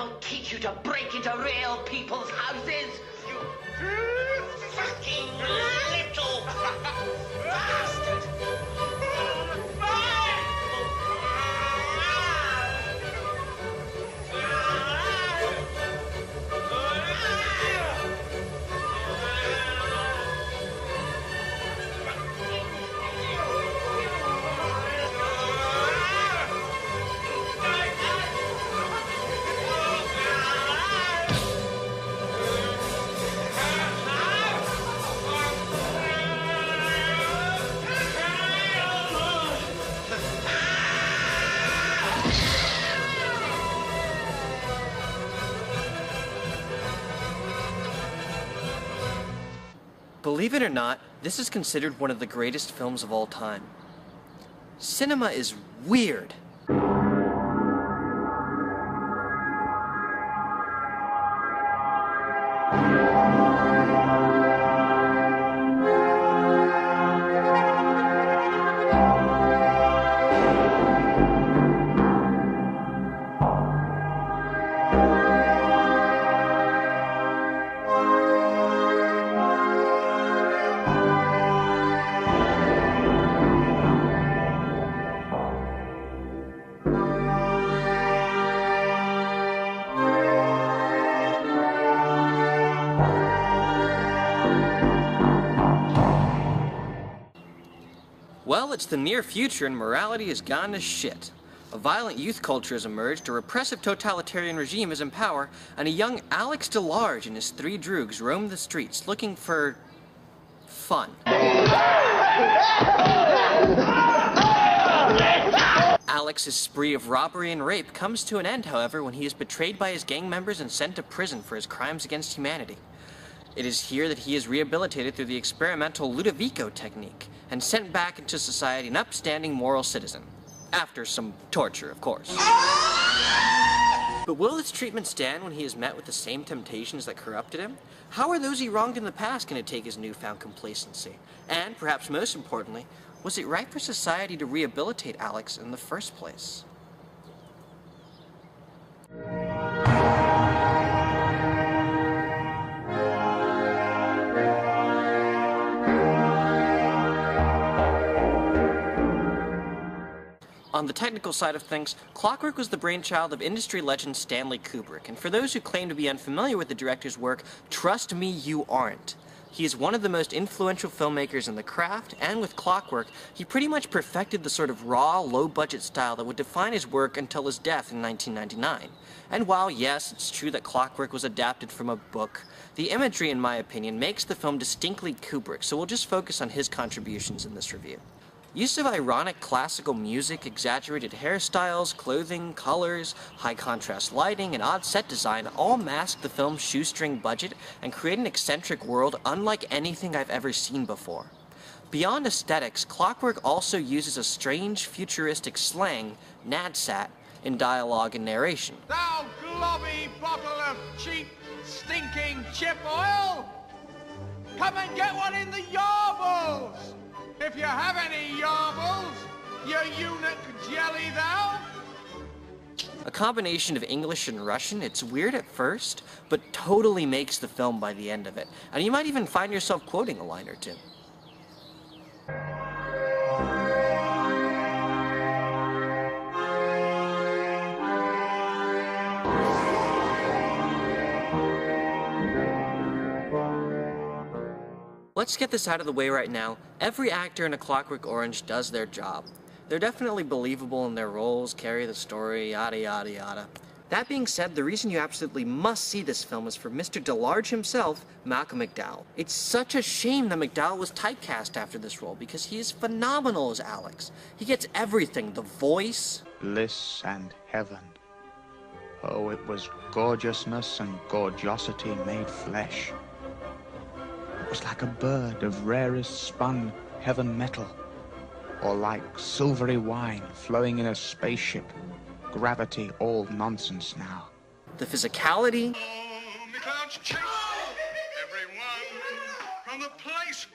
I'll teach you to break into real people's houses. You fucking little bastard. Believe it or not, this is considered one of the greatest films of all time. Cinema is weird. Well, it's the near future and morality has gone to shit. A violent youth culture has emerged, a repressive totalitarian regime is in power, and a young Alex DeLarge and his 3 droogs roam the streets looking for fun. Alex's spree of robbery and rape comes to an end, however, when he is betrayed by his gang members and sent to prison for his crimes against humanity. It is here that he is rehabilitated through the experimental Ludovico technique and sent back into society an upstanding moral citizen. After some torture, of course. But will this treatment stand when he is met with the same temptations that corrupted him? How are those he wronged in the past going to take his newfound complacency? And, perhaps most importantly, was it right for society to rehabilitate Alex in the first place? On the technical side of things, Clockwork was the brainchild of industry legend Stanley Kubrick, and for those who claim to be unfamiliar with the director's work, trust me, you aren't. He is one of the most influential filmmakers in the craft, and with Clockwork, he pretty much perfected the sort of raw, low-budget style that would define his work until his death in 1999. And while, yes, it's true that Clockwork was adapted from a book, the imagery, in my opinion, makes the film distinctly Kubrick, so we'll just focus on his contributions in this review. Use of ironic classical music, exaggerated hairstyles, clothing, colors, high-contrast lighting, and odd set design all mask the film's shoestring budget and create an eccentric world unlike anything I've ever seen before. Beyond aesthetics, Clockwork also uses a strange, futuristic slang, nadsat, in dialogue and narration. Thou globby bottle of cheap, stinking chip oil! Come and get one in the yarbles! If you have any yarbles, you eunuch jelly thou! A combination of English and Russian, it's weird at first, but totally makes the film by the end of it, and you might even find yourself quoting a line or two. Let's get this out of the way right now. Every actor in A Clockwork Orange does their job. They're definitely believable in their roles, carry the story, yada yada yada. That being said, the reason you absolutely must see this film is for Mr. DeLarge himself, Malcolm McDowell. It's such a shame that McDowell was typecast after this role because he is phenomenal as Alex. He gets everything, the voice. Bliss and heaven. Oh, it was gorgeousness and gorgeosity made flesh. It was like a bird of rarest spun heaven metal, or like silvery wine flowing in a spaceship. Gravity all nonsense now. The physicality. Oh, the clouds chase everyone from the place.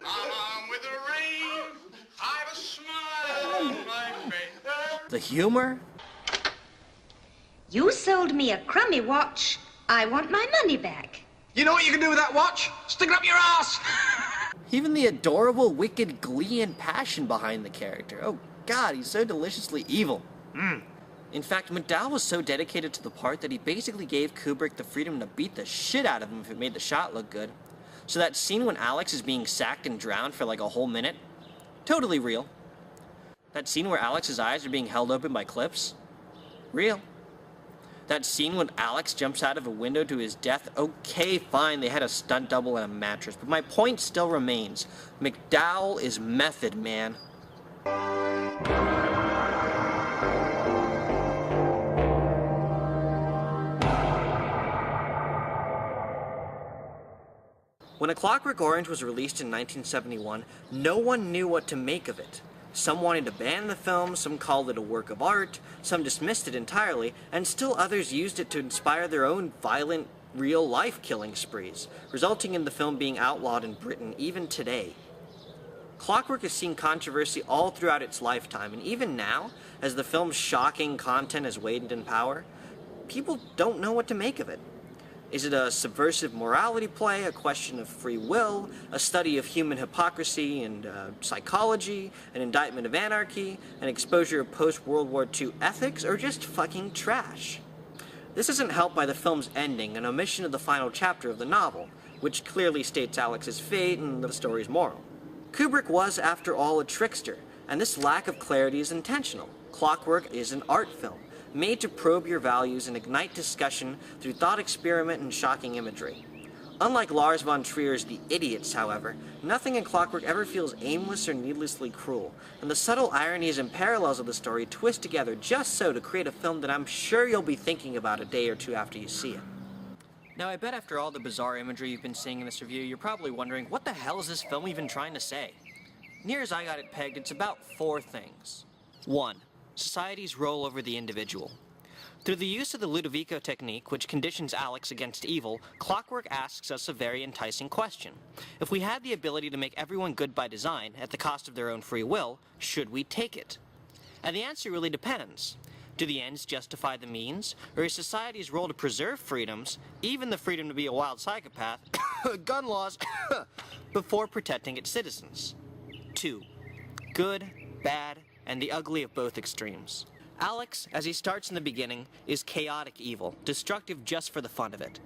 I'm with the rain. I've a smile on my face. The humor. You sold me a crummy watch. I want my money back. You know what you can do with that watch? Stick it up your ass! Even the adorable, wicked glee and passion behind the character. Oh god, he's so deliciously evil. In fact, McDowell was so dedicated to the part that he basically gave Kubrick the freedom to beat the shit out of him if it made the shot look good. So that scene when Alex is being sacked and drowned for like a whole minute, totally real. That scene where Alex's eyes are being held open by clips, real. That scene when Alex jumps out of a window to his death, okay, fine, they had a stunt double and a mattress, but my point still remains. McDowell is method, man. When A Clockwork Orange was released in 1971, no one knew what to make of it. Some wanted to ban the film, some called it a work of art, some dismissed it entirely, and still others used it to inspire their own violent, real-life killing sprees, resulting in the film being outlawed in Britain even today. Clockwork has seen controversy all throughout its lifetime, and even now, as the film's shocking content has waned in power, people don't know what to make of it. Is it a subversive morality play, a question of free will, a study of human hypocrisy and psychology, an indictment of anarchy, an exposure of post-World War II ethics, or just fucking trash? This isn't helped by the film's ending, an omission of the final chapter of the novel, which clearly states Alex's fate and the story's moral. Kubrick was, after all, a trickster, and this lack of clarity is intentional. Clockwork is an art film, made to probe your values and ignite discussion through thought experiment and shocking imagery. Unlike Lars von Trier's The Idiots, however, nothing in Clockwork ever feels aimless or needlessly cruel, and the subtle ironies and parallels of the story twist together just so to create a film that I'm sure you'll be thinking about a day or two after you see it. Now, I bet after all the bizarre imagery you've been seeing in this review, you're probably wondering, what the hell is this film even trying to say? Near as I got it pegged, it's about 4 things. 1. Society's role over the individual. Through the use of the Ludovico technique, which conditions Alex against evil, Clockwork asks us a very enticing question. If we had the ability to make everyone good by design, at the cost of their own free will, should we take it? And the answer really depends. Do the ends justify the means, or is society's role to preserve freedoms, even the freedom to be a wild psychopath, gun laws, before protecting its citizens? 2. Good, bad, and the ugly of both extremes. Alex, as he starts in the beginning, is chaotic evil, destructive just for the fun of it.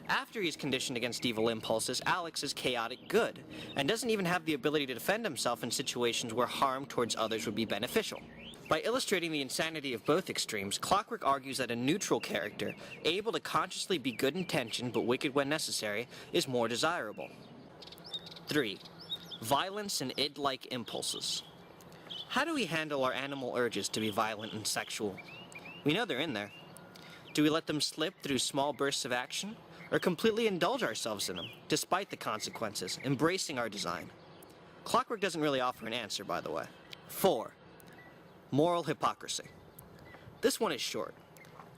After he's conditioned against evil impulses, Alex is chaotic good, and doesn't even have the ability to defend himself in situations where harm towards others would be beneficial. By illustrating the insanity of both extremes, Clockwork argues that a neutral character, able to consciously be good intentioned but wicked when necessary, is more desirable. 3. Violence and id-like impulses. How do we handle our animal urges to be violent and sexual? We know they're in there. Do we let them slip through small bursts of action, or completely indulge ourselves in them, despite the consequences, embracing our design? Clockwork doesn't really offer an answer, by the way. 4. Moral hypocrisy. This one is short.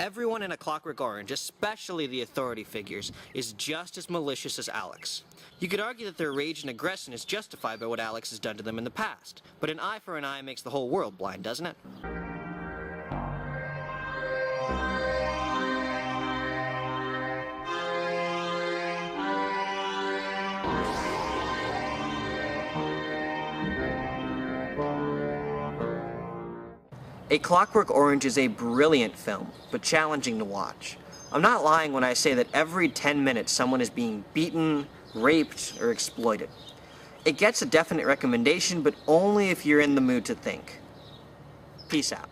Everyone in A Clockwork Orange, especially the authority figures, is just as malicious as Alex. You could argue that their rage and aggression is justified by what Alex has done to them in the past, but an eye for an eye makes the whole world blind, doesn't it? A Clockwork Orange is a brilliant film, but challenging to watch. I'm not lying when I say that every 10 minutes someone is being beaten, raped, or exploited. It gets a definite recommendation, but only if you're in the mood to think. Peace out.